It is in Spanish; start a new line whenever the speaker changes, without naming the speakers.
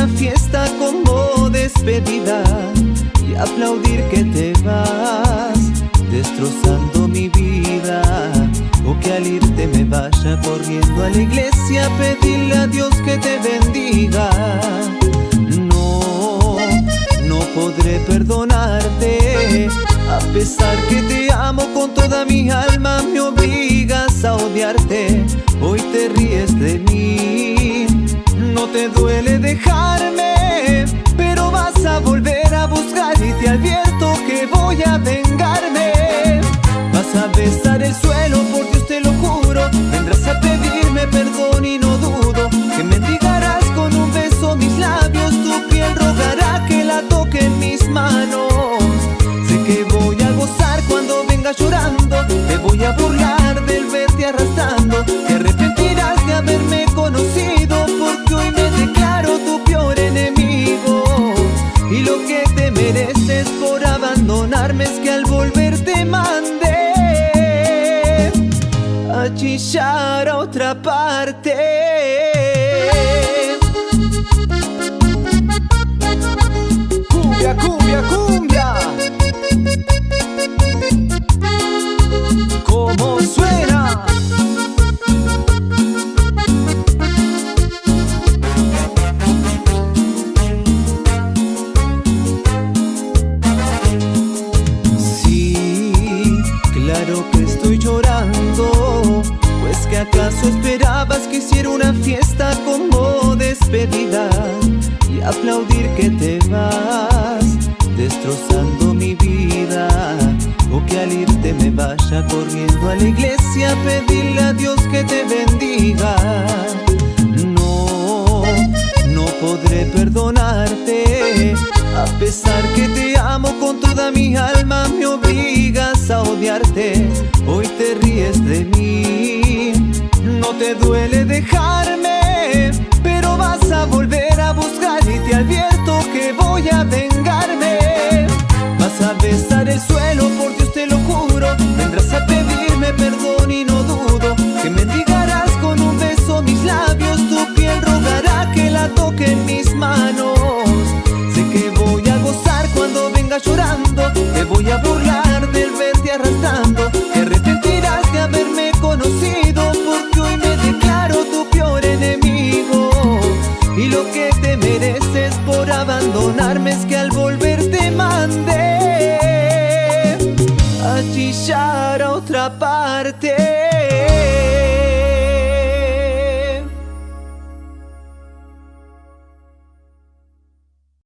una fiesta como despedida y aplaudir que te vas, destrozando mi vida. O que al irte me vaya corriendo a la iglesia a pedirle a Dios que te bendiga. No podré perdonarte, a pesar que te amo con toda mi alma. Me obligas a odiarte, hoy te ríes de mí. No te duele dejarme, pero vas a volver a buscar y te advierto que voy a vengarme. Vas a besar el suelo, por Dios te lo juro. Vendrás a pedirme perdón y no dudo que me mendigarás con un beso mis labios. Tu piel rogará que la toque en mis manos. Sé que voy a gozar cuando vengas llorando. Te voy a burlar del verte arrastrando. Te arrepentirás de haberme conocido, porque hoy me declaro tu peor enemigo. Y lo que te mereces por abandonarme es que al volver te mandé a chillar a otra parte. Cumbia, cumbia, cumbia. ¿Cómo suena? Sí, claro que estoy llorando, pues que acaso esperabas que hiciera una fiesta como despedida y aplaudir que te vas, destrozando mi vida. O que al irte me vaya corriendo a la iglesia a pedirle a Dios que te bendiga. No podré perdonarte, a pesar que te amo con toda mi alma. Me obligas a odiarte, hoy te ríes de mí. No te duele dejarme, pero vas a volver a buscar y te advierto que voy a vengarme. Vas a besar el suelo, por Dios te lo juro. Vendrás a pedirme perdón y no dudo que me mendigarás con un beso mis labios. Tu piel rogará que la toque en mis manos. Sé que voy a gozar cuando vengas llorando. Te voy a burlar del verte arrastrando. Te arrepentirás de haberme conocido, porque hoy me declaro tu peor enemigo. Y lo que te mereces por abandonarme es que al volver te mandé a chillar a otra parte.